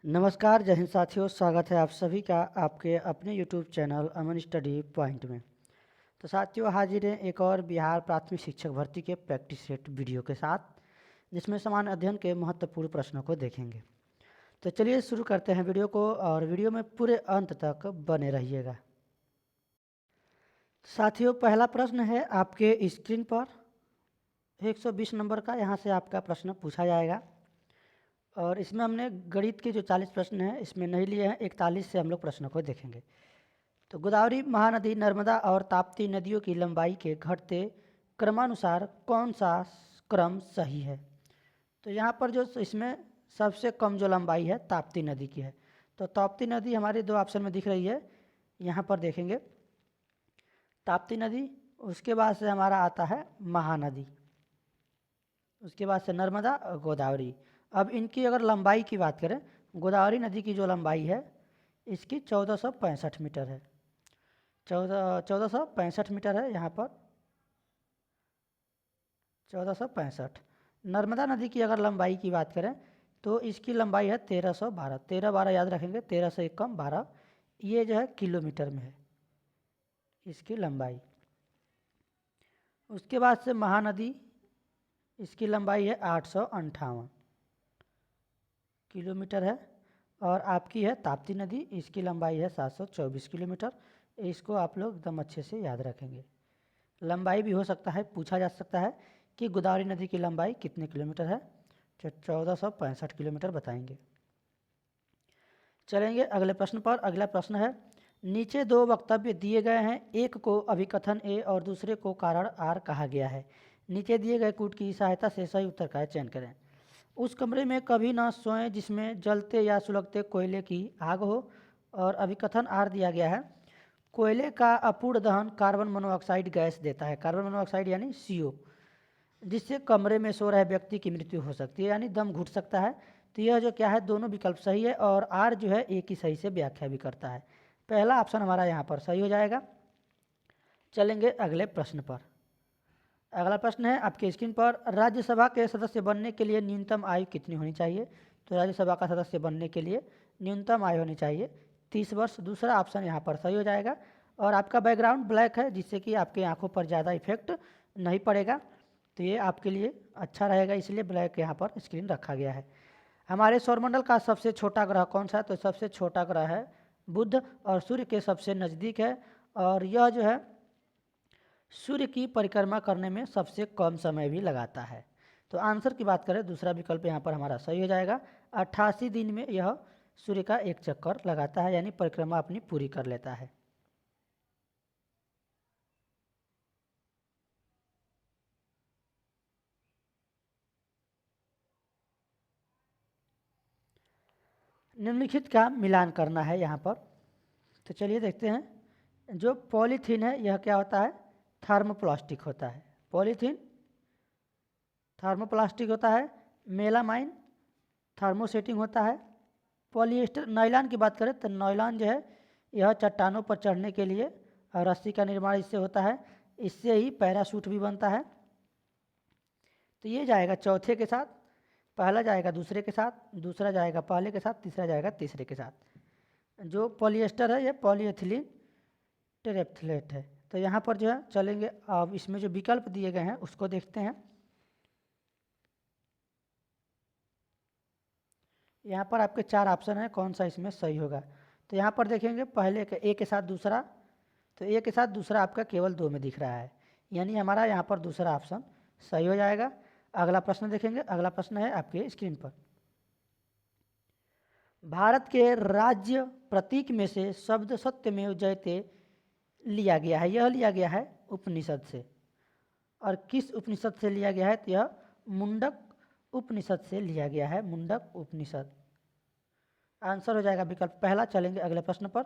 नमस्कार, जय हिंद साथियों। स्वागत है आप सभी का आपके अपने यूट्यूब चैनल अमन स्टडी पॉइंट में। तो साथियों, हाजिर हैं एक और बिहार प्राथमिक शिक्षक भर्ती के प्रैक्टिस सेट वीडियो के साथ, जिसमें समान अध्ययन के महत्वपूर्ण प्रश्नों को देखेंगे। तो चलिए शुरू करते हैं वीडियो को, और वीडियो में पूरे अंत तक बने रहिएगा। साथियों, पहला प्रश्न है आपके स्क्रीन पर 120 नंबर का। यहाँ से आपका प्रश्न पूछा जाएगा, और इसमें हमने गणित के जो 40 प्रश्न हैं इसमें नहीं लिए हैं। 41 से हम लोग प्रश्नों को देखेंगे। तो गोदावरी, महानदी, नर्मदा और ताप्ती नदियों की लंबाई के घटते क्रमानुसार कौन सा क्रम सही है? तो यहाँ पर जो इसमें सबसे कम जो लंबाई है ताप्ती नदी की है। तो ताप्ती नदी हमारे दो ऑप्शन में दिख रही है, यहाँ पर देखेंगे ताप्ती नदी, उसके बाद से हमारा आता है महानदी, उसके बाद से नर्मदा और गोदावरी। अब इनकी अगर लंबाई की बात करें, गोदावरी नदी की जो लंबाई है इसकी 1465 मीटर है। 1465 मीटर है यहाँ पर, 1465। नर्मदा नदी की अगर लंबाई की बात करें तो इसकी लंबाई है 1312। 13-12 याद रखेंगे, 13 से एक कम 12, ये जो है किलोमीटर में है इसकी लंबाई। उसके बाद से महानदी, इसकी लंबाई है 858 किलोमीटर है। और आपकी है ताप्ती नदी, इसकी लंबाई है 724 किलोमीटर। इसको आप लोग एकदम अच्छे से याद रखेंगे। लंबाई भी हो सकता है, पूछा जा सकता है कि गोदावरी नदी की लंबाई कितने किलोमीटर है, तो 1465 किलोमीटर बताएंगे। चलेंगे अगले प्रश्न पर। अगला प्रश्न है, नीचे दो वक्तव्य दिए गए हैं, एक को अभिकथन ए और दूसरे को कारण आर कहा गया है। नीचे दिए गए कूट की सहायता से सही उत्तर का चयन करें। उस कमरे में कभी ना सोएं जिसमें जलते या सुलगते कोयले की आग हो। और अभिकथन आर दिया गया है, कोयले का अपूर्ण दहन कार्बन मोनोऑक्साइड गैस देता है, कार्बन मोनोऑक्साइड यानी CO, जिससे कमरे में सो रहे व्यक्ति की मृत्यु हो सकती है, यानी दम घुट सकता है। तो यह जो क्या है, दोनों विकल्प सही है, और आर जो है एक ही सही से व्याख्या भी करता है। पहला ऑप्शन हमारा यहाँ पर सही हो जाएगा। चलेंगे अगले प्रश्न पर। अगला प्रश्न है आपके स्क्रीन पर, राज्यसभा के सदस्य बनने के लिए न्यूनतम आयु कितनी होनी चाहिए? तो राज्यसभा का सदस्य बनने के लिए न्यूनतम आयु होनी चाहिए 30 वर्ष। दूसरा ऑप्शन यहाँ पर सही हो जाएगा। और आपका बैकग्राउंड ब्लैक है, जिससे कि आपके आंखों पर ज़्यादा इफेक्ट नहीं पड़ेगा, तो ये आपके लिए अच्छा रहेगा, इसलिए ब्लैक यहाँ पर स्क्रीन रखा गया है। हमारे सौरमंडल का सबसे छोटा ग्रह कौन सा है? तो सबसे छोटा ग्रह है बुध, और सूर्य के सबसे नज़दीक है, और यह जो है सूर्य की परिक्रमा करने में सबसे कम समय भी लगाता है। तो आंसर की बात करें, दूसरा विकल्प यहाँ पर हमारा सही हो जाएगा। 88 दिन में यह सूर्य का एक चक्कर लगाता है, यानी परिक्रमा अपनी पूरी कर लेता है। निम्नलिखित का मिलान करना है यहाँ पर। तो चलिए देखते हैं। जो पॉलीथीन है यह क्या होता है? थर्मोप्लास्टिक होता है। पॉलीथीन थर्मोप्लास्टिक होता है। मेलामाइन थर्मोसेटिंग होता है। पॉलिएस्टर, नायलॉन की बात करें तो नायलॉन जो है यह चट्टानों पर चढ़ने के लिए रस्सी का निर्माण इससे होता है, इससे ही पैराशूट भी बनता है। तो ये जाएगा चौथे के साथ, पहला जाएगा दूसरे के साथ, दूसरा जाएगा पहले के साथ, तीसरा जाएगा तीसरे के साथ। जो पॉलिएस्टर है ये पॉलीएथिलीन टेरेप्थलेट है। तो यहाँ पर जो है चलेंगे, अब इसमें जो विकल्प दिए गए हैं उसको देखते हैं। यहाँ पर आपके 4 ऑप्शन हैं, कौन सा इसमें सही होगा। तो यहाँ पर देखेंगे पहले के ए के साथ दूसरा, तो ए के साथ दूसरा आपका केवल 2 में दिख रहा है, यानी हमारा यहाँ पर दूसरा ऑप्शन सही हो जाएगा। अगला प्रश्न देखेंगे। अगला प्रश्न है आपके स्क्रीन पर, भारत के राज्य प्रतीक में से शब्द सत्यमेव जयते लिया गया है। यह लिया गया है उपनिषद से, और किस उपनिषद से लिया गया है? तो यह मुंडक उपनिषद से लिया गया है, मुंडक उपनिषद। आंसर हो जाएगा विकल्प पहला। चलेंगे अगले प्रश्न पर।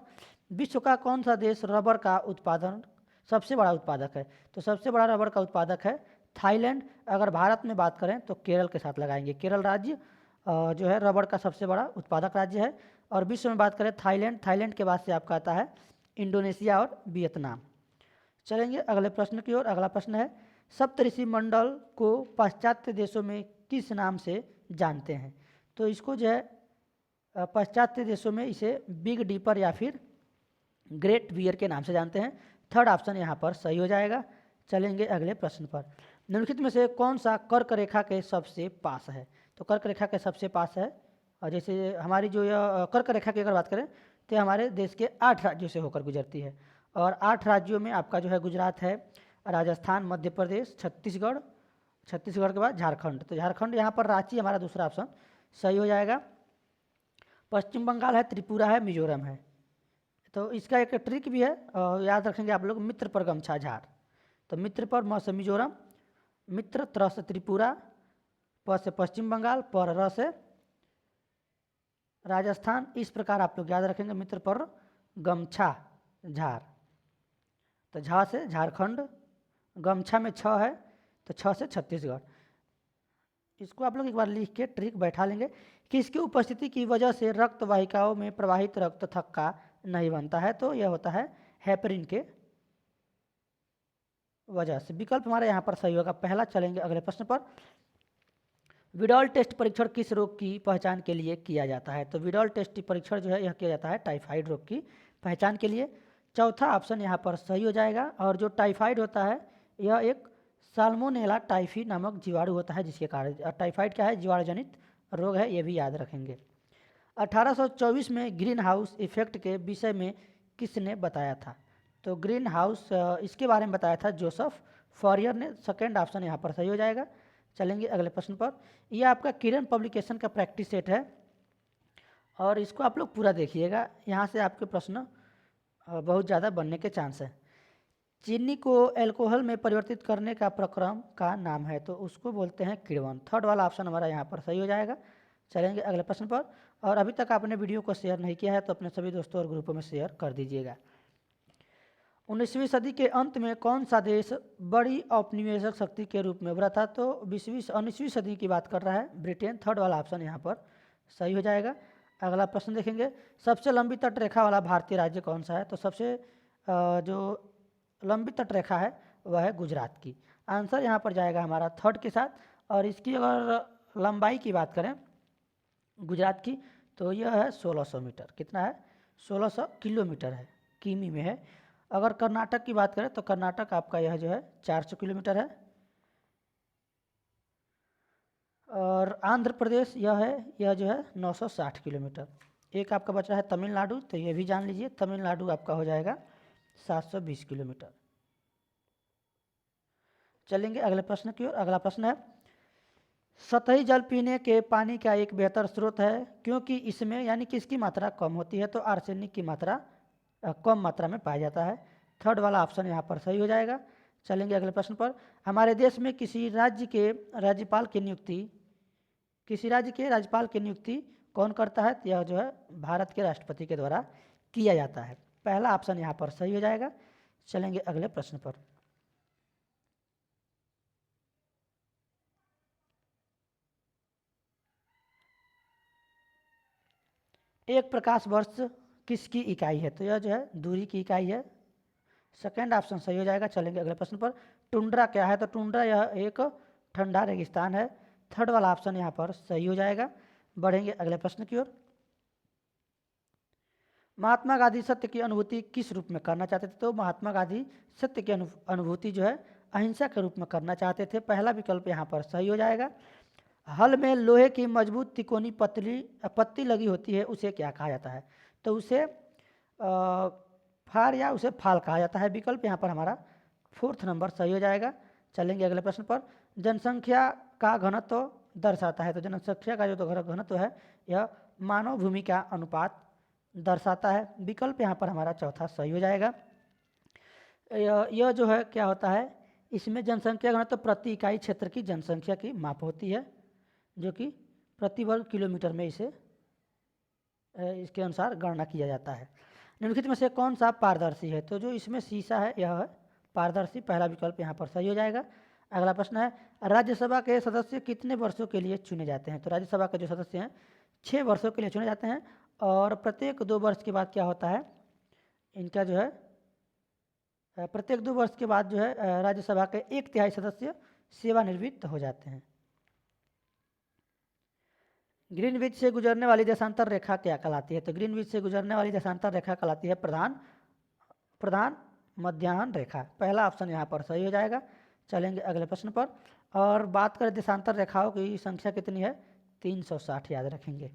विश्व का कौन सा देश रबर का उत्पादन सबसे बड़ा उत्पादक है? तो सबसे बड़ा रबर का उत्पादक है थाईलैंड। अगर भारत में बात करें तो केरल के साथ लगाएंगे, केरल राज्य जो है रबर का सबसे बड़ा उत्पादक राज्य है। और विश्व में बात करें थाईलैंड, थाईलैंड के बाद से आपका आता है इंडोनेशिया और वियतनाम। चलेंगे अगले प्रश्न की ओर। अगला प्रश्न है, सप्तऋषि मंडल को पाश्चात्य देशों में किस नाम से जानते हैं? तो इसको जो है पाश्चात्य देशों में इसे बिग डीपर या फिर ग्रेट बियर के नाम से जानते हैं। थर्ड ऑप्शन यहाँ पर सही हो जाएगा। चलेंगे अगले प्रश्न पर। निम्नलिखित में से कौन सा कर्क रेखा के सबसे पास है? तो कर्क रेखा के सबसे पास है, और जैसे हमारी जो यह कर्क रेखा की अगर बात करें तो हमारे देश के 8 राज्यों से होकर गुजरती है, और 8 राज्यों में आपका जो है गुजरात है, राजस्थान, मध्य प्रदेश, छत्तीसगढ़, छत्तीसगढ़ के बाद झारखंड। तो झारखंड यहाँ पर रांची हमारा दूसरा ऑप्शन सही हो जाएगा। पश्चिम बंगाल है, त्रिपुरा है, मिजोरम है। तो इसका एक ट्रिक भी है, याद रखेंगे आप लोग, मित्र पर गमछा झार। तो मित्र पर म से मिजोरम, मित्र त्र से त्रिपुरा, प से पश्चिम बंगाल, पर र से राजस्थान। इस प्रकार आप लोग याद रखेंगे, मित्र पर गमछा झार। तो झा से झारखंड, गमछा में 6 है तो 6 से छत्तीसगढ़। इसको आप लोग एक बार लिख के ट्रिक बैठा लेंगे कि इसकी उपस्थिति की वजह से रक्त वाहिकाओं में प्रवाहित रक्त थक्का नहीं बनता है, तो यह होता है हेपरिन के वजह से। विकल्प हमारा यहाँ पर सही होगा पहला। चलेंगे अगले प्रश्न पर। विडॉल टेस्ट परीक्षण किस रोग की पहचान के लिए किया जाता है? तो विडॉल टेस्ट परीक्षण जो है यह किया जाता है टाइफाइड रोग की पहचान के लिए। चौथा ऑप्शन यहाँ पर सही हो जाएगा। और जो टाइफाइड होता है यह एक साल्मोनेला टाइफी नामक जीवाणु होता है, जिसके कारण टाइफाइड क्या है, जीवाणु जनित रोग है, ये भी याद रखेंगे। 1824 में ग्रीन हाउस इफेक्ट के विषय में किसने बताया था? तो ग्रीन हाउस इसके बारे में बताया था जोसेफ फॉरियर ने। सेकेंड ऑप्शन यहाँ पर सही हो जाएगा। चलेंगे अगले प्रश्न पर। यह आपका किरण पब्लिकेशन का प्रैक्टिस सेट है, और इसको आप लोग पूरा देखिएगा, यहाँ से आपके प्रश्न बहुत ज़्यादा बनने के चांस है। चीनी को अल्कोहल में परिवर्तित करने का प्रक्रम का नाम है, तो उसको बोलते हैं किण्वन। थर्ड वाला ऑप्शन हमारा यहाँ पर सही हो जाएगा। चलेंगे अगले प्रश्न पर। और अभी तक आपने वीडियो को शेयर नहीं किया है तो अपने सभी दोस्तों और ग्रुपों में शेयर कर दीजिएगा। 19वीं सदी के अंत में कौन सा देश बड़ी औपनिवेशिक शक्ति के रूप में उभरा था? तो 19वीं सदी की बात कर रहा है ब्रिटेन। थर्ड वाला ऑप्शन यहाँ पर सही हो जाएगा। अगला प्रश्न देखेंगे। सबसे लंबी तट रेखा वाला भारतीय राज्य कौन सा है? तो सबसे जो लंबी तट रेखा है वह है गुजरात की। आंसर यहाँ पर जाएगा हमारा थर्ड के साथ। और इसकी अगर लंबाई की बात करें गुजरात की, तो यह है 1600 मीटर। कितना है? 1600 किलोमीटर है, किमी में है। अगर कर्नाटक की बात करें तो कर्नाटक आपका यह जो है 400 किलोमीटर है। और आंध्र प्रदेश यह जो है 960 किलोमीटर। एक आपका बचा है तमिलनाडु, तो ये भी जान लीजिए, तमिलनाडु आपका हो जाएगा 720 किलोमीटर। चलेंगे अगले प्रश्न की ओर। अगला प्रश्न है, सतही जल पीने के पानी का एक बेहतर स्रोत है क्योंकि इसमें यानी कि इसकी मात्रा कम होती है, तो आर्सेनिक की मात्रा कम मात्रा में पाया जाता है। थर्ड वाला ऑप्शन यहाँ पर सही हो जाएगा। चलेंगे अगले प्रश्न पर। हमारे देश में किसी राज्य के राज्यपाल की नियुक्ति कौन करता है? यह जो है भारत के राष्ट्रपति के द्वारा किया जाता है। पहला ऑप्शन यहाँ पर सही हो जाएगा। चलेंगे अगले प्रश्न पर। एक प्रकाश वर्ष किसकी इकाई है? तो यह जो है दूरी की इकाई है। सेकेंड ऑप्शन सही हो जाएगा। चलेंगे अगले प्रश्न पर। टुंड्रा क्या है? तो टुंड्रा यह एक ठंडा रेगिस्तान है। थर्ड वाला ऑप्शन यहाँ पर सही हो जाएगा। बढ़ेंगे अगले प्रश्न की ओर। महात्मा गांधी सत्य की अनुभूति किस रूप में करना चाहते थे? तो महात्मा गांधी सत्य की अनुभूति जो है अहिंसा के रूप में करना चाहते थे। पहला विकल्प यहाँ पर सही हो जाएगा। हल में लोहे की मजबूत तिकोनी पत्ती लगी होती है, उसे क्या कहा जाता है? तो उसे फार या उसे फाल कहा जाता है। विकल्प यहाँ पर हमारा फोर्थ नंबर सही हो जाएगा। चलेंगे अगले प्रश्न पर। जनसंख्या का घनत्व दर्शाता है, तो जनसंख्या का जो घनत्व है यह मानव भूमि का अनुपात दर्शाता है। विकल्प यहाँ पर हमारा चौथा सही हो जाएगा। यह जो है क्या होता है, इसमें जनसंख्या घनत्व प्रति इकाई क्षेत्र की जनसंख्या की माप होती है, जो कि प्रति वर्ग किलोमीटर में इसके अनुसार गणना किया जाता है। निम्नलिखित में से कौन सा पारदर्शी है? तो जो इसमें शीशा है यह है पारदर्शी। पहला विकल्प यहाँ पर सही हो जाएगा। अगला प्रश्न है, राज्यसभा के सदस्य कितने वर्षों के लिए चुने जाते हैं? तो राज्यसभा के जो सदस्य हैं 6 वर्षों के लिए चुने जाते हैं, और प्रत्येक 2 वर्ष के बाद क्या होता है, इनका जो है प्रत्येक 2 वर्ष के बाद जो है राज्यसभा के 1/3 सदस्य सेवानिवृत्त हो जाते हैं। ग्रीनविच से गुजरने वाली देशांतर रेखा क्या कहलाती है? तो ग्रीनविच से गुजरने वाली देशांतर रेखा कहलाती है प्रधान मध्याह्न रेखा। पहला ऑप्शन यहाँ पर सही हो जाएगा। चलेंगे अगले प्रश्न पर। और बात करें देशांतर रेखाओं की संख्या कितनी है? 360 याद रखेंगे।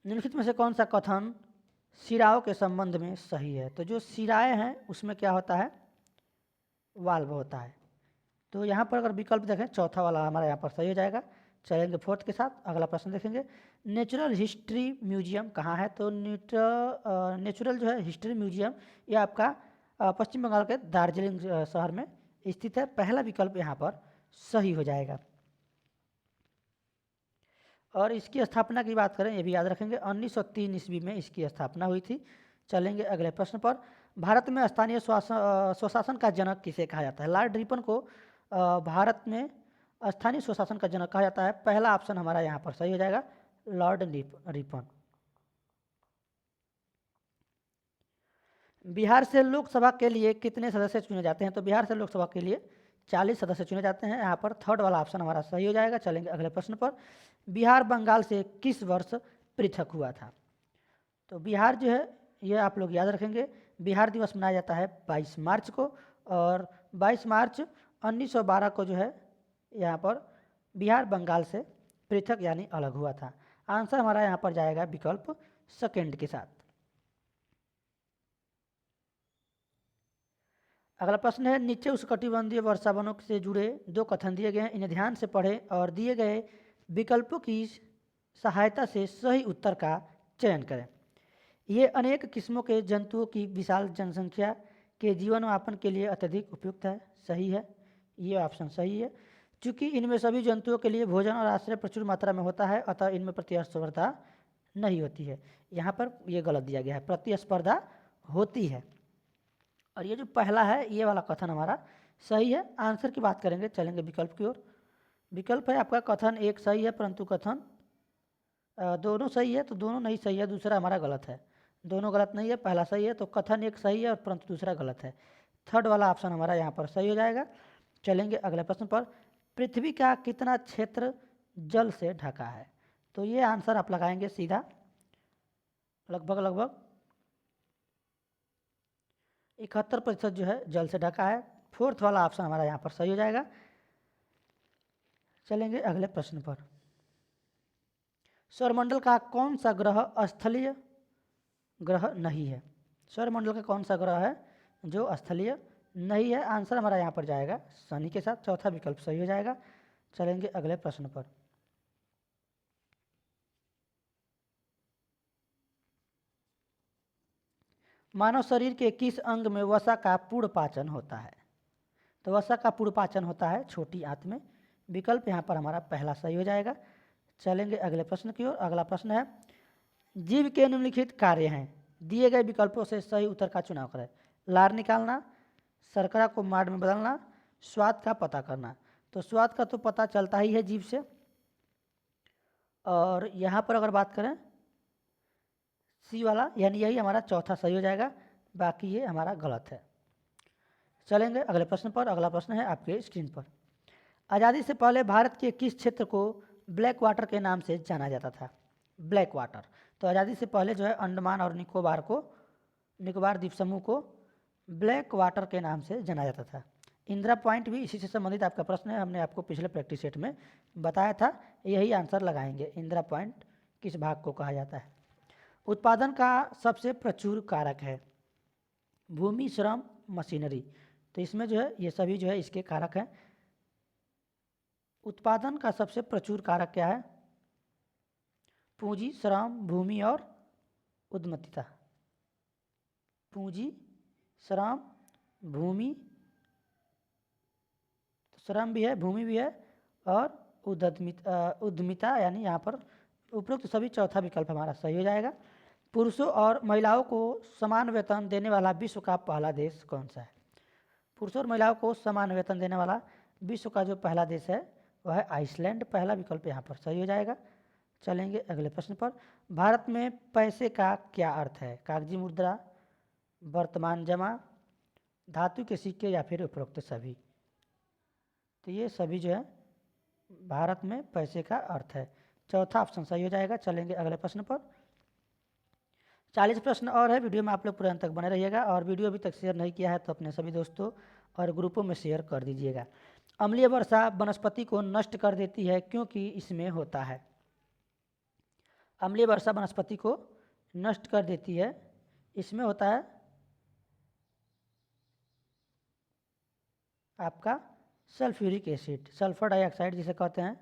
निम्नलिखित में से कौन सा कथन शिराओं के संबंध में सही है? तो जो शिराएं हैं उसमें क्या होता है? वाल्व होता है। तो यहाँ पर अगर विकल्प देखें, चौथा वाला हमारा यहाँ पर सही हो जाएगा। चलेंगे फोर्थ के साथ। अगला प्रश्न देखेंगे, नेचुरल हिस्ट्री म्यूजियम कहाँ है? तो नेचुरल जो है हिस्ट्री म्यूजियम ये आपका पश्चिम बंगाल के दार्जिलिंग शहर में स्थित है। पहला विकल्प यहाँ पर सही हो जाएगा। और इसकी स्थापना की बात करें, ये भी याद रखेंगे, 1903 ईस्वी में इसकी स्थापना हुई थी। चलेंगे अगले प्रश्न पर। भारत में स्थानीय स्वशासन का जनक किसे कहा जाता है? लॉर्ड रिपन को भारत में स्थानीय स्वशासन का जनक कहा जाता है। पहला ऑप्शन हमारा यहाँ पर सही हो जाएगा, लॉर्ड रिपन। बिहार से लोकसभा के लिए कितने सदस्य चुने जाते हैं? तो बिहार से लोकसभा के लिए 40 सदस्य चुने जाते हैं। यहाँ पर थर्ड वाला ऑप्शन हमारा सही हो जाएगा। चलेंगे अगले प्रश्न पर। बिहार बंगाल से किस वर्ष पृथक हुआ था? तो बिहार जो है ये आप लोग याद रखेंगे, बिहार दिवस मनाया जाता है 22 मार्च को। और 22 मार्च 1912 को जो है यहाँ पर बिहार बंगाल से पृथक यानी अलग हुआ था। आंसर हमारा यहाँ पर जाएगा विकल्प सेकेंड के साथ। अगला प्रश्न है, नीचे उष्णकटिबंधीय वर्षा वनों से जुड़े दो कथन दिए गए हैं, इन्हें ध्यान से पढ़ें और दिए गए विकल्पों की सहायता से सही उत्तर का चयन करें। ये अनेक किस्मों के जंतुओं की विशाल जनसंख्या के जीवन यापन के लिए अत्यधिक उपयुक्त है। सही है, ये ऑप्शन सही है। चूंकि इनमें सभी जंतुओं के लिए भोजन और आश्रय प्रचुर मात्रा में होता है, अतः इनमें प्रतिस्पर्धा नहीं होती है। यहाँ पर ये गलत दिया गया है, प्रतिस्पर्धा होती है। और ये जो पहला है ये वाला कथन हमारा सही है। आंसर की बात करेंगे, चलेंगे विकल्प की ओर। विकल्प है आपका कथन एक सही है, परंतु कथन दोनों सही है, तो दोनों नहीं सही है, दूसरा हमारा गलत है। दोनों गलत नहीं है, पहला सही है, तो कथन एक सही है और परंतु दूसरा गलत है। थर्ड वाला ऑप्शन हमारा यहाँ पर सही हो जाएगा। चलेंगे अगले प्रश्न पर। पृथ्वी का कितना क्षेत्र जल से ढका है? तो ये आंसर आप लगाएंगे सीधा, लगभग 71% जो है जल से ढका है। फोर्थ वाला ऑप्शन हमारा यहाँ पर सही हो जाएगा। चलेंगे अगले प्रश्न पर। सौरमंडल का कौन सा ग्रह स्थलीय ग्रह नहीं है? सौरमंडल का कौन सा ग्रह है जो स्थलीय नहीं है? आंसर हमारा यहाँ पर जाएगा शनि के साथ। चौथा विकल्प सही हो जाएगा। चलेंगे अगले प्रश्न पर। मानव शरीर के किस अंग में वसा का पूर्ण पाचन होता है? तो वसा का पूर्ण पाचन होता है छोटी आंत में। विकल्प यहाँ पर हमारा पहला सही हो जाएगा। चलेंगे अगले प्रश्न की ओर। अगला प्रश्न है, जीव के निम्नलिखित कार्य हैं, दिए गए विकल्पों से सही उत्तर का चुनाव करें। लार निकालना, शर्करा को माड़ में बदलना, स्वाद का पता करना। तो स्वाद का तो पता चलता ही है जीभ से। और यहाँ पर अगर बात करें सी वाला, यानी यही हमारा चौथा सही हो जाएगा, बाकी ये हमारा गलत है। चलेंगे अगले प्रश्न पर। अगला प्रश्न है आपके स्क्रीन पर। आज़ादी से पहले भारत के किस क्षेत्र को ब्लैक वाटर के नाम से जाना जाता था? Black water. तो आज़ादी से पहले जो है अंडमान और निकोबार द्वीप समूह को ब्लैक वाटर के नाम से जाना जाता था। इंदिरा पॉइंट भी इसी से संबंधित आपका प्रश्न है, हमने आपको पिछले प्रैक्टिस सेट में बताया था। यही आंसर लगाएंगे, इंदिरा पॉइंट किस भाग को कहा जाता है। उत्पादन का सबसे प्रचुर कारक है भूमि, श्रम, मशीनरी। तो इसमें जो है ये सभी जो है इसके कारक हैं। उत्पादन का सबसे प्रचुर कारक क्या है? पूंजी, श्रम, भूमि और उद्यमिता। पूंजी, श्रम, भूमि, श्रम भी है, भूमि भी है और उद्यमिता, यानी यहाँ पर उपरोक्त सभी चौथा विकल्प हमारा सही हो जाएगा। पुरुषों और महिलाओं को समान वेतन देने वाला विश्व का पहला देश कौन सा है? पुरुषों और महिलाओं को समान वेतन देने वाला विश्व का जो पहला देश है वह है आइसलैंड। पहला विकल्प यहाँ पर सही हो जाएगा। चलेंगे अगले प्रश्न पर। भारत में पैसे का क्या अर्थ है? कागजी मुद्रा, वर्तमान जमा, धातु के सिक्के या फिर उपरोक्त सभी। तो ये सभी जो है भारत में पैसे का अर्थ है। चौथा ऑप्शन सही हो जाएगा। चलेंगे अगले प्रश्न पर। 40 प्रश्न और है। वीडियो में आप लोग पूरे अंत तक बने रहिएगा और वीडियो अभी तक शेयर नहीं किया है तो अपने सभी दोस्तों और ग्रुपों में शेयर कर दीजिएगा। अम्लीय वर्षा वनस्पति को नष्ट कर देती है क्योंकि इसमें होता है। अम्लीय वर्षा वनस्पति को नष्ट कर देती है, इसमें होता है आपका सल्फ्यूरिक एसिड, सल्फर डाइऑक्साइड जिसे कहते हैं।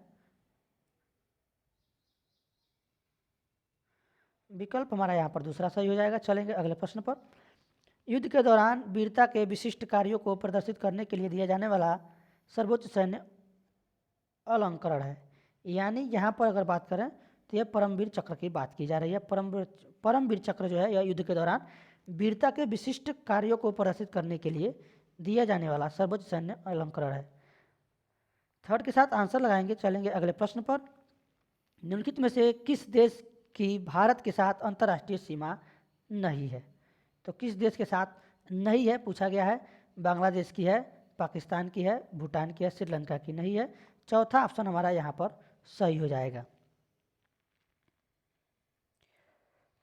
विकल्प हमारा यहाँ पर दूसरा सही हो जाएगा। चलेंगे अगले प्रश्न पर। युद्ध के दौरान वीरता के विशिष्ट कार्यों को प्रदर्शित करने के लिए दिया जाने वाला सर्वोच्च सैन्य अलंकरण है। यानी यहाँ पर अगर बात करें तो यह परमवीर चक्र की बात की जा रही है। परमवीर चक्र जो है यह युद्ध के दौरान वीरता के विशिष्ट कार्यों को प्रदर्शित करने के लिए दिया जाने वाला सर्वोच्च सैन्य अलंकरण है। थर्ड के साथ आंसर लगाएंगे। चलेंगे अगले प्रश्न पर। निम्नलिखित में से किस देश की भारत के साथ अंतर्राष्ट्रीय सीमा नहीं है? तो किस देश के साथ नहीं है पूछा गया है। बांग्लादेश की है, पाकिस्तान की है, भूटान की है, श्रीलंका की नहीं है। चौथा ऑप्शन हमारा यहाँ पर सही हो जाएगा।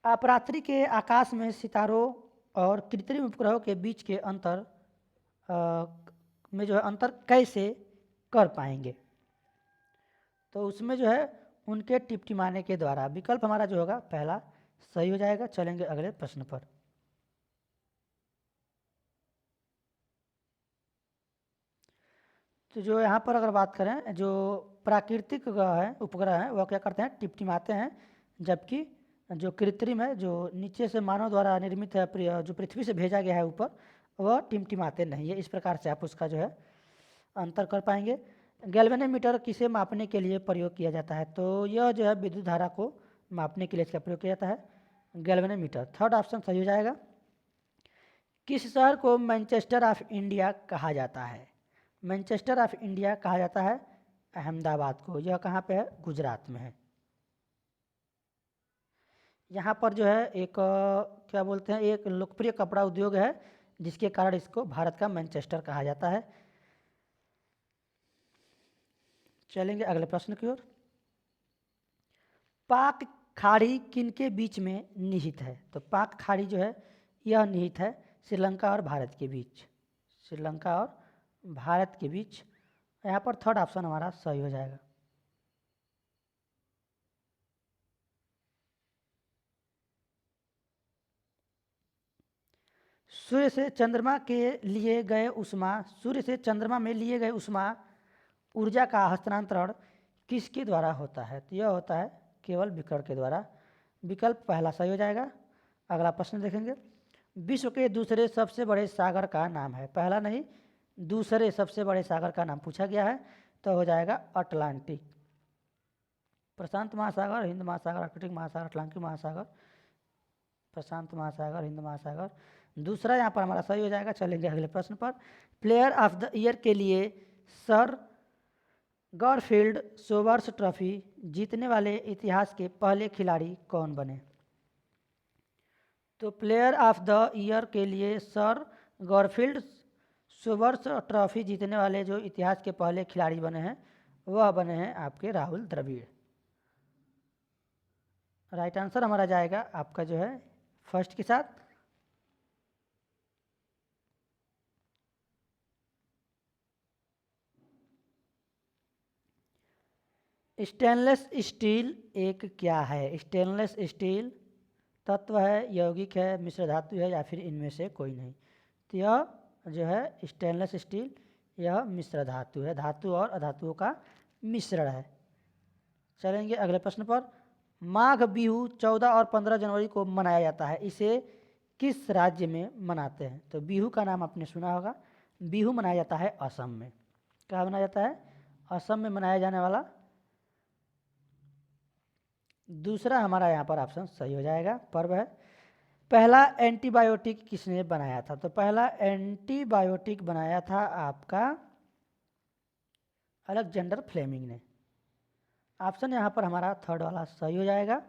अपरात्रि के आकाश में सितारों और कृत्रिम उपग्रहों के बीच के अंतर में जो है अंतर कैसे कर पाएंगे? तो उसमें जो है उनके टिमटिमाने के द्वारा। विकल्प हमारा जो होगा पहला सही हो जाएगा। चलेंगे अगले प्रश्न पर। तो जो यहाँ पर अगर बात करें, जो प्राकृतिक उपग्रह है वह क्या करते हैं? टिमटिमाते हैं। जबकि जो कृत्रिम है, जो नीचे से मानव द्वारा निर्मित है, जो पृथ्वी से भेजा गया है ऊपर, वह टिमटिमाते नहीं है। इस प्रकार से आप उसका जो है अंतर कर पाएंगे। गैल्वेनोमीटर किसे मापने के लिए प्रयोग किया जाता है? तो यह जो है विद्युत धारा को मापने के लिए इसका प्रयोग किया जाता है, गैल्वेनोमीटर। थर्ड ऑप्शन सही हो जाएगा। किस शहर को मैनचेस्टर ऑफ इंडिया कहा जाता है? मैनचेस्टर ऑफ इंडिया कहा जाता है अहमदाबाद को। यह कहाँ पे है? गुजरात में है। यहाँ पर जो है एक क्या बोलते हैं, एक लोकप्रिय कपड़ा उद्योग है जिसके कारण इसको भारत का मैनचेस्टर कहा जाता है। चलेंगे अगले प्रश्न की ओर। पाक खाड़ी किनके बीच में निहित है? तो पाक खाड़ी जो है यह निहित है श्रीलंका और भारत के बीच। श्रीलंका और भारत के बीच। यहाँ पर थर्ड ऑप्शन हमारा सही हो जाएगा। सूर्य से चंद्रमा के लिए गए उष्मा सूर्य से चंद्रमा में लिए गए उष्मा ऊर्जा का हस्तांतरण किसके द्वारा होता है? तो यह होता है केवल विकिरण के द्वारा। विकल्प पहला सही हो जाएगा। अगला प्रश्न देखेंगे। विश्व के दूसरे सबसे बड़े सागर का नाम है? पहला नहीं, दूसरे सबसे बड़े सागर का नाम पूछा गया है, तो हो जाएगा अटलांटिक। प्रशांत महासागर, हिंद महासागर, आर्कटिक महासागर, अटलांटिक महासागर, प्रशांत महासागर, हिंद महासागर। दूसरा यहाँ पर हमारा सही हो जाएगा। चलेंगे अगले प्रश्न पर। प्लेयर ऑफ द ईयर के लिए सर गॉरफील्ड सोबर्स ट्रॉफी जीतने वाले इतिहास के पहले खिलाड़ी कौन बने? तो प्लेयर ऑफ द ईयर के लिए सर गॉरफील्ड सोबर्स ट्रॉफी जीतने वाले जो इतिहास के पहले खिलाड़ी बने हैं वह बने हैं आपके राहुल द्रविड़। राइट आंसर हमारा जाएगा आपका जो है फर्स्ट के साथ। स्टेनलेस स्टील एक क्या है? स्टेनलेस स्टील तत्व है, यौगिक है, मिश्र धातु है या फिर इनमें से कोई नहीं? तो यह जो है स्टेनलेस स्टील यह मिश्र धातु है, धातु और अधातुओं का मिश्रण है। चलेंगे अगले प्रश्न पर। माघ बिहू 14 और 15 जनवरी को मनाया जाता है, इसे किस राज्य में मनाते हैं? तो बिहू का नाम आपने सुना होगा। बिहू मनाया जाता है असम में। क्या मनाया जाता है? असम में मनाया जाने वाला। दूसरा हमारा यहाँ पर ऑप्शन सही हो जाएगा, पर्व है। पहला एंटीबायोटिक किसने बनाया था? तो पहला एंटीबायोटिक बनाया था आपका अलेक्जेंडर फ्लेमिंग ने। ऑप्शन यहाँ पर हमारा थर्ड वाला सही हो जाएगा।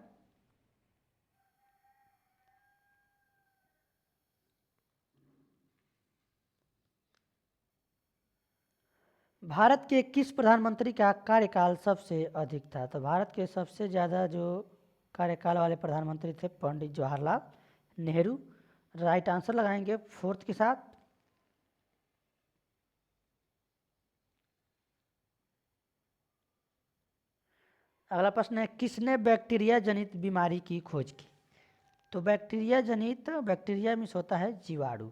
भारत के किस प्रधानमंत्री का कार्यकाल सबसे अधिक था? तो भारत के सबसे ज़्यादा जो कार्यकाल वाले प्रधानमंत्री थे पंडित जवाहरलाल नेहरू। राइट आंसर लगाएंगे फोर्थ के साथ। अगला प्रश्न है, किसने बैक्टीरिया जनित बीमारी की खोज की? तो बैक्टीरिया मीन्स होता है जीवाणु।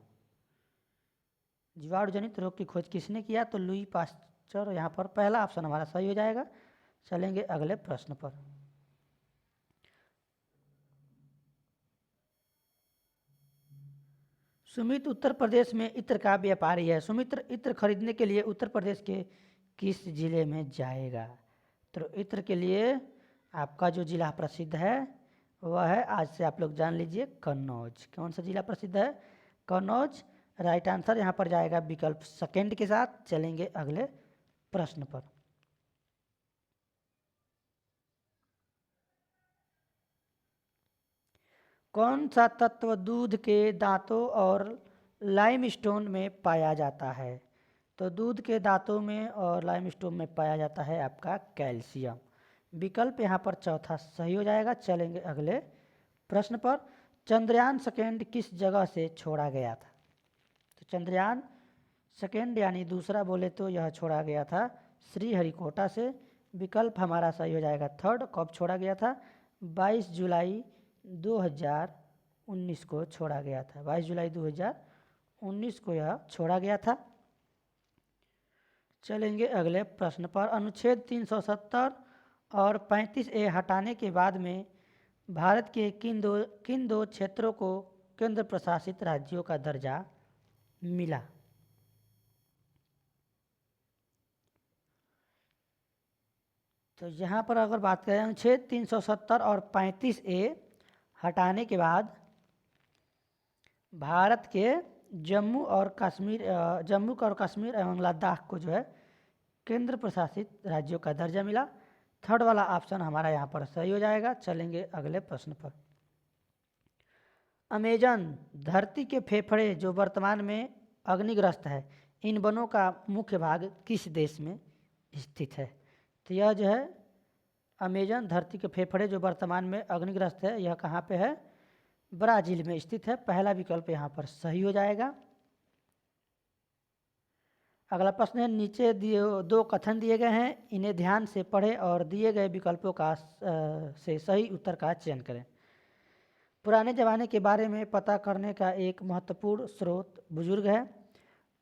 जीवाणु जनित रोग की खोज किसने किया? तो लुई पास्चर। यहाँ पर पहला ऑप्शन हमारा सही हो जाएगा। चलेंगे अगले प्रश्न पर। सुमित उत्तर प्रदेश में इत्र का व्यापारी है। सुमित इत्र खरीदने के लिए उत्तर प्रदेश के किस जिले में जाएगा? तो इत्र के लिए आपका जो जिला प्रसिद्ध है वह है, आज से आप लोग जान लीजिए, कन्नौज। कौन सा जिला प्रसिद्ध है? कन्नौज। राइट आंसर यहाँ पर जाएगा विकल्प सेकंड के साथ। चलेंगे अगले प्रश्न पर। कौन सा तत्व दूध के दांतों और लाइमस्टोन में पाया जाता है? तो दूध के दांतों में और लाइमस्टोन में पाया जाता है आपका कैल्शियम। विकल्प यहाँ पर चौथा सही हो जाएगा। चलेंगे अगले प्रश्न पर। चंद्रयान सेकेंड किस जगह से छोड़ा गया था? तो चंद्रयान सेकेंड यानी दूसरा बोले तो यह छोड़ा गया था श्रीहरिकोटा से। विकल्प हमारा सही हो जाएगा थर्ड। कब छोड़ा गया था? 22 जुलाई 2019 को छोड़ा गया था। 22 जुलाई 2019 को यह छोड़ा गया था। चलेंगे अगले प्रश्न पर। अनुच्छेद 370 और 35A हटाने के बाद में भारत के किन दो क्षेत्रों को केंद्र प्रशासित राज्यों का दर्जा मिला? तो यहाँ पर अगर बात करें अनुच्छेद 370 और 35A हटाने के बाद भारत के जम्मू और कश्मीर एवं लद्दाख को जो है केंद्र प्रशासित राज्यों का दर्जा मिला। थर्ड वाला ऑप्शन हमारा यहाँ पर सही हो जाएगा। चलेंगे अगले प्रश्न पर। अमेजन धरती के फेफड़े जो वर्तमान में अग्निग्रस्त है, इन वनों का मुख्य भाग किस देश में स्थित है? तो यह जो है अमेजन धरती के फेफड़े जो वर्तमान में अग्निग्रस्त है, यह कहाँ पे है? ब्राज़ील में स्थित है। पहला विकल्प यहाँ पर सही हो जाएगा। अगला प्रश्न है, नीचे दो कथन दिए गए हैं, इन्हें ध्यान से पढ़ें और दिए गए विकल्पों का से सही उत्तर का चयन करें। पुराने ज़माने के बारे में पता करने का एक महत्वपूर्ण स्रोत बुजुर्ग है।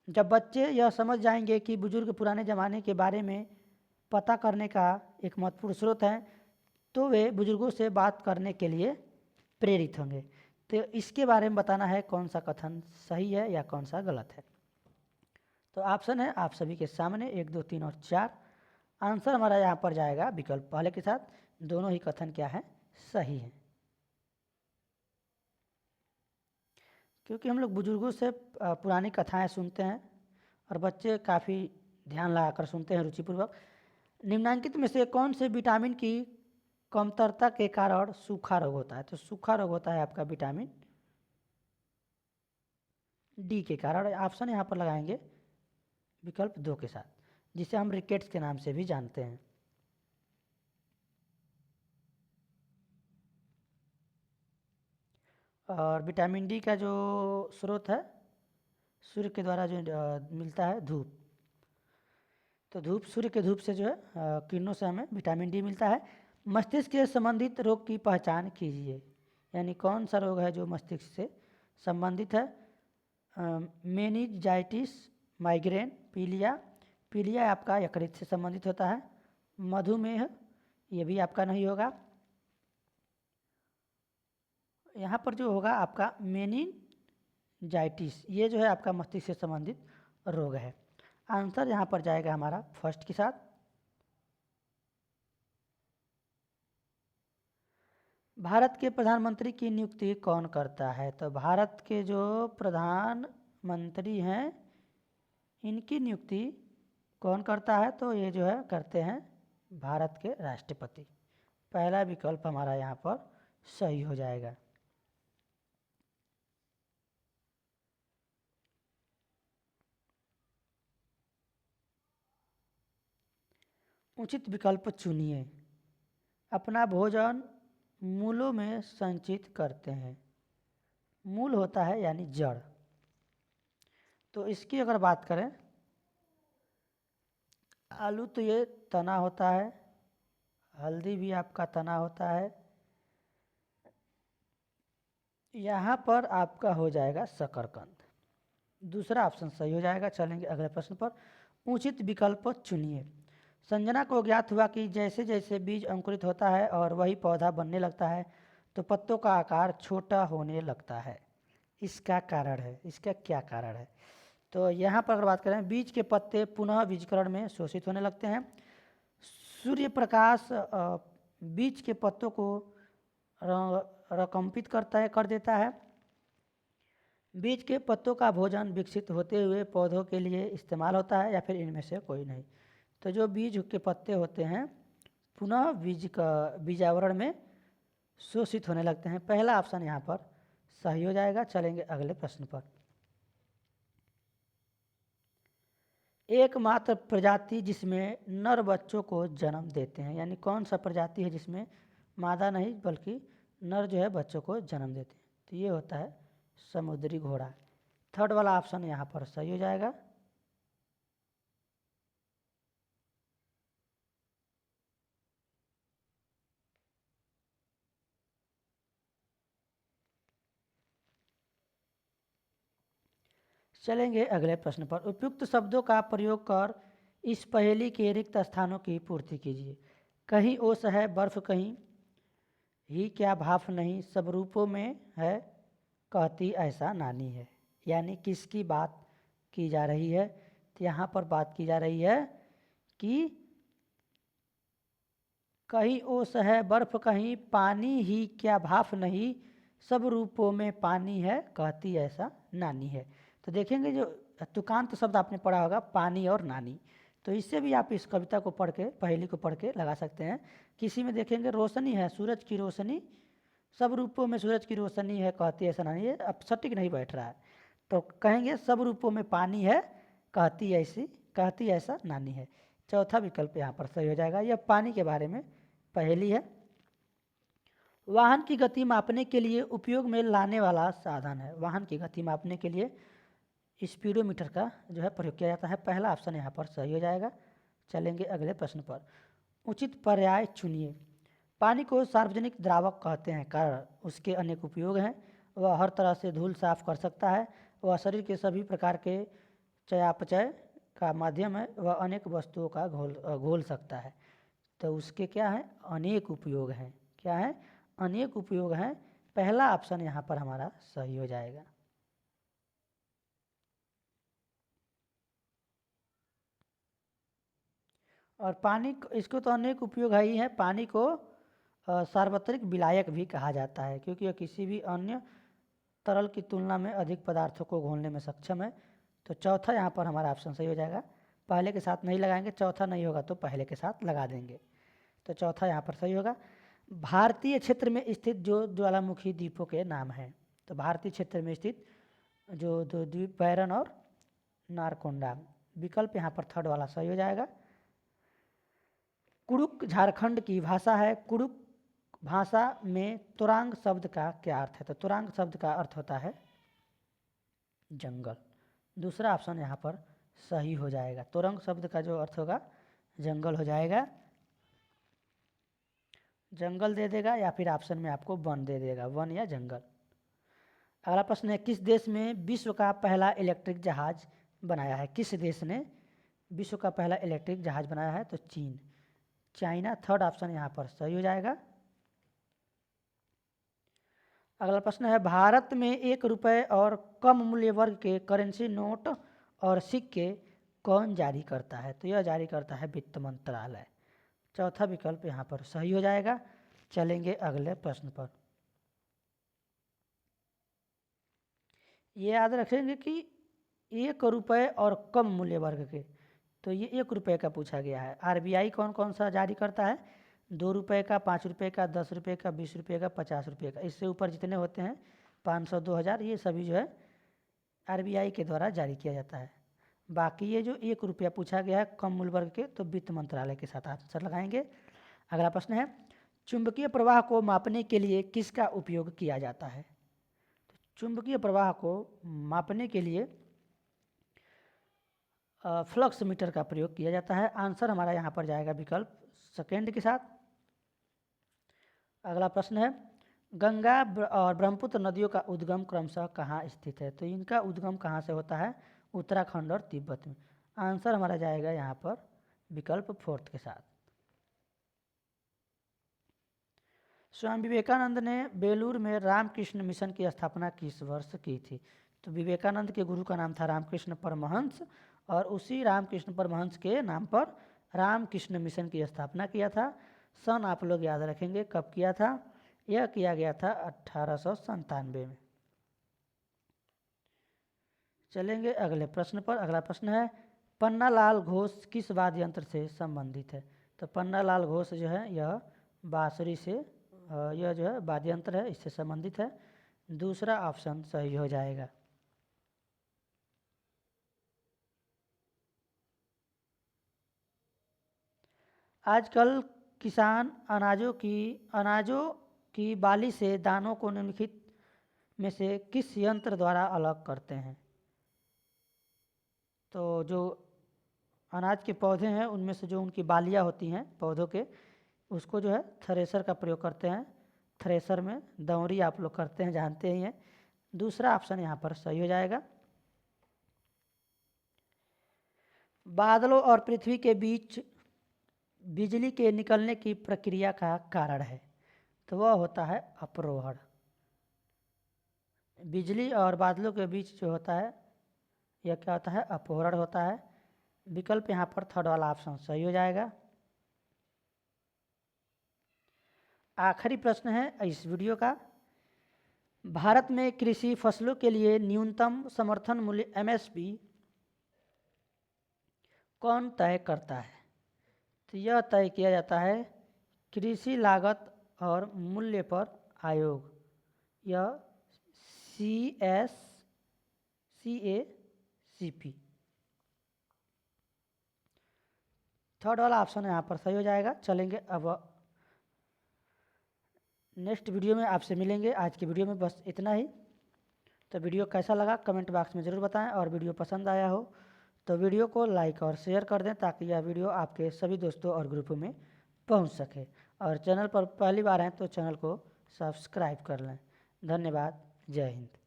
जब बच्चे यह समझ जाएंगे कि बुजुर्ग पुराने ज़माने के बारे में पता करने का एक महत्वपूर्ण स्रोत है, तो वे बुजुर्गों से बात करने के लिए प्रेरित होंगे। तो इसके बारे में बताना है कौन सा कथन सही है या कौन सा गलत है। तो ऑप्शन है आप सभी के सामने 1, 2, 3 और 4। आंसर हमारा यहाँ पर जाएगा विकल्प पहले के साथ। दोनों ही कथन क्या है? सही है। क्योंकि हम लोग बुजुर्गों से पुरानी कथाएं सुनते हैं और बच्चे काफ़ी ध्यान लगाकर सुनते हैं रुचिपूर्वक। निम्नलिखित में से कौन से विटामिन की कमतरता के कारण सूखा रोग होता है? तो सूखा रोग होता है आपका विटामिन डी के कारण। ऑप्शन यहाँ पर लगाएंगे विकल्प 2 के साथ, जिसे हम रिकेट्स के नाम से भी जानते हैं। और विटामिन डी का जो स्रोत है सूर्य के द्वारा जो मिलता है धूप। तो सूर्य के धूप से जो है किरणों से हमें विटामिन डी मिलता है। मस्तिष्क से संबंधित रोग की पहचान कीजिए। यानी कौन सा रोग है जो मस्तिष्क से संबंधित है? मेनिंजाइटिस, माइग्रेन, पीलिया आपका यकृत से संबंधित होता है। मधुमेह ये भी आपका नहीं होगा। यहाँ पर जो होगा आपका मेनिंजाइटिस, ये जो है आपका मस्तिष्क से संबंधित रोग है। आंसर यहाँ पर जाएगा हमारा फर्स्ट के साथ। भारत के प्रधानमंत्री की नियुक्ति कौन करता है? तो भारत के जो प्रधानमंत्री हैं इनकी नियुक्ति कौन करता है? तो ये जो है करते हैं भारत के राष्ट्रपति। पहला विकल्प हमारा यहाँ पर सही हो जाएगा। उचित विकल्प चुनिए। अपना भोजन मूलों में संचित करते हैं। मूल होता है यानी जड़। तो इसकी अगर बात करें, आलू तो ये तना होता है, हल्दी भी आपका तना होता है। यहाँ पर आपका हो जाएगा शकरकंद। दूसरा ऑप्शन सही हो जाएगा। चलेंगे अगले प्रश्न पर। उचित विकल्प चुनिए। संजना को ज्ञात हुआ कि जैसे जैसे बीज अंकुरित होता है और वही पौधा बनने लगता है तो पत्तों का आकार छोटा होने लगता है। इसका कारण है, इसका क्या कारण है? तो यहाँ पर अगर बात करें, बीज के पत्ते पुनः बीजकरण में शोषित होने लगते हैं। सूर्य प्रकाश बीज के पत्तों को रकम्पित कर देता है। बीज के पत्तों का भोजन विकसित होते हुए पौधों के लिए इस्तेमाल होता है, या फिर इनमें से कोई नहीं। तो जो बीज के पत्ते होते हैं पुनः बीजावरण में शोषित होने लगते हैं। पहला ऑप्शन यहाँ पर सही हो जाएगा। चलेंगे अगले प्रश्न पर। एकमात्र प्रजाति जिसमें नर बच्चों को जन्म देते हैं, यानी कौन सा प्रजाति है जिसमें मादा नहीं बल्कि नर जो है बच्चों को जन्म देते हैं? तो ये होता है समुद्री घोड़ा। थर्ड वाला ऑप्शन यहाँ पर सही हो जाएगा। चलेंगे अगले प्रश्न पर। उपयुक्त शब्दों का प्रयोग कर इस पहेली के रिक्त स्थानों की पूर्ति कीजिए। कहीं ओस है बर्फ, कहीं ही क्या भाफ नहीं, सब रूपों में है कहती ऐसा नानी है। यानी किसकी बात की जा रही है? तो यहाँ पर बात की जा रही है कि कहीं ओस है बर्फ, कहीं पानी ही क्या भाफ नहीं, सब रूपों में पानी है कहती ऐसा नानी है। तो देखेंगे जो तुकांत शब्द आपने पढ़ा होगा, पानी और नानी, तो इससे भी आप इस कविता को पढ़ के, पहेली को पढ़ के लगा सकते हैं। किसी में देखेंगे रोशनी है, सूरज की रोशनी, सब रूपों में सूरज की रोशनी है कहती ऐसा नानी है। अब सटीक नहीं बैठ रहा है, तो कहेंगे सब रूपों में पानी है कहती ऐसा नानी है। चौथा विकल्प यहाँ पर सही हो जाएगा। यह पानी के बारे में पहेली है। वाहन की गति मापने के लिए उपयोग में लाने वाला साधन है। वाहन की गति मापने के लिए स्पीडोमीटर का जो है प्रयोग किया जाता है। पहला ऑप्शन यहाँ पर सही हो जाएगा। चलेंगे अगले प्रश्न पर। उचित पर्याय चुनिए। पानी को सार्वजनिक द्रावक कहते हैं, कारण उसके अनेक उपयोग हैं। वह हर तरह से धूल साफ कर सकता है। वह शरीर के सभी प्रकार के चयापचय का माध्यम है। वह अनेक वस्तुओं का घोल सकता है। तो उसके क्या है? अनेक उपयोग हैं। क्या है? अनेक उपयोग हैं। पहला ऑप्शन यहाँ पर हमारा सही हो जाएगा। और पानी इसको तो अनेक उपयोग है ही है। पानी को सार्वत्रिक विलायक भी कहा जाता है, क्योंकि यह किसी भी अन्य तरल की तुलना में अधिक पदार्थों को घोलने में सक्षम है। तो चौथा यहाँ पर हमारा ऑप्शन सही हो जाएगा। पहले के साथ नहीं लगाएंगे, चौथा नहीं होगा तो पहले के साथ लगा देंगे। तो चौथा यहाँ पर सही होगा। भारतीय क्षेत्र में स्थित जो ज्वालामुखी द्वीपों के नाम हैं, तो भारतीय क्षेत्र में स्थित जो दो द्वीप, बैरन और नारकोंडा, विकल्प यहाँ पर थर्ड वाला सही हो जाएगा। कुडुक झारखंड की भाषा है। कुडुक भाषा में तुरांग शब्द का क्या अर्थ है? तो तुरांग शब्द का अर्थ होता है जंगल। दूसरा ऑप्शन यहाँ पर सही हो जाएगा। तुरंग शब्द का जो अर्थ होगा जंगल हो जाएगा। जंगल दे देगा, या फिर ऑप्शन में आपको वन दे देगा, वन या जंगल। अगला प्रश्न है, किस देश में विश्व का पहला इलेक्ट्रिक जहाज बनाया है? किस देश ने विश्व का पहला इलेक्ट्रिक जहाज बनाया है? तो चीन, चाइना। थर्ड ऑप्शन यहाँ पर सही हो जाएगा। अगला प्रश्न है, भारत में 1 रुपये और कम मूल्य वर्ग के करेंसी नोट और सिक्के कौन जारी करता है? तो यह जारी करता है वित्त मंत्रालय। चौथा विकल्प यहाँ पर सही हो जाएगा। चलेंगे अगले प्रश्न पर। ये याद रखेंगे कि 1 रुपये और कम मूल्य वर्ग के, तो ये 1 रुपये का पूछा गया है। आरबीआई कौन कौन सा जारी करता है? 2 रुपये का, 5 रुपये का, 10 रुपये का, 20 रुपये का, 50 रुपये का। इससे ऊपर जितने होते हैं 500, 2000, ये सभी जो है आरबीआई के द्वारा जारी किया जाता है। बाकी ये जो 1 रुपया पूछा गया है कम मूल्य वर्ग के, तो वित्त मंत्रालय के साथ आंसर लगाएंगे। अगला प्रश्न है, चुंबकीय प्रवाह को मापने के लिए किसका उपयोग किया जाता है? तो चुंबकीय प्रवाह को मापने के लिए फ्लक्स मीटर का प्रयोग किया जाता है। आंसर हमारा यहाँ पर जाएगा विकल्प सेकेंड के साथ। अगला प्रश्न है, गंगा और ब्रह्मपुत्र नदियों का उद्गम क्रमशः कहाँ स्थित है? तो इनका उद्गम कहाँ से होता है? उत्तराखंड और तिब्बत में। आंसर हमारा जाएगा यहाँ पर विकल्प फोर्थ के साथ। स्वामी विवेकानंद ने बेलूर में रामकृष्ण मिशन की स्थापना किस वर्ष की थी? तो विवेकानंद के गुरु का नाम था रामकृष्ण परमहंस, और उसी रामकृष्ण परमहंस के नाम पर रामकृष्ण मिशन की स्थापना किया था। सन आप लोग याद रखेंगे कब किया था? यह किया गया था 1897 में। चलेंगे अगले प्रश्न पर। अगला प्रश्न है, पन्नालाल घोष किस वाद्य यंत्र से संबंधित है? तो पन्नालाल घोष जो है यह बांसुरी से, यह जो है वाद्य यंत्र है, इससे संबंधित है। दूसरा ऑप्शन सही हो जाएगा। आजकल किसान अनाजों की बाली से दानों को निम्नलिखित में से किस यंत्र द्वारा अलग करते हैं? तो जो अनाज के पौधे हैं उनमें से जो उनकी बालियाँ होती हैं पौधों के, उसको जो है थ्रेसर का प्रयोग करते हैं। थ्रेसर में दौरी आप लोग करते हैं, जानते ही हैं। दूसरा ऑप्शन यहाँ पर सही हो जाएगा। बादलों और पृथ्वी के बीच बिजली के निकलने की प्रक्रिया का कारण है, तो वह होता है अपरोहण। बिजली और बादलों के बीच जो होता है यह क्या होता है? अपहरण होता है। विकल्प यहाँ पर थर्ड वाला ऑप्शन सही हो जाएगा। आखिरी प्रश्न है इस वीडियो का, भारत में कृषि फसलों के लिए न्यूनतम समर्थन मूल्य MSP कौन तय करता है? तो यह तय किया जाता है कृषि लागत और मूल्य पर आयोग, यह CACP। थर्ड वाला ऑप्शन यहाँ पर सही हो जाएगा। चलेंगे अब नेक्स्ट वीडियो में आपसे मिलेंगे। आज की वीडियो में बस इतना ही। तो वीडियो कैसा लगा कमेंट बॉक्स में ज़रूर बताएं, और वीडियो पसंद आया हो तो वीडियो को लाइक और शेयर कर दें, ताकि यह वीडियो आपके सभी दोस्तों और ग्रुपों में पहुंच सके। और चैनल पर पहली बार हैं तो चैनल को सब्सक्राइब कर लें। धन्यवाद। जय हिंद।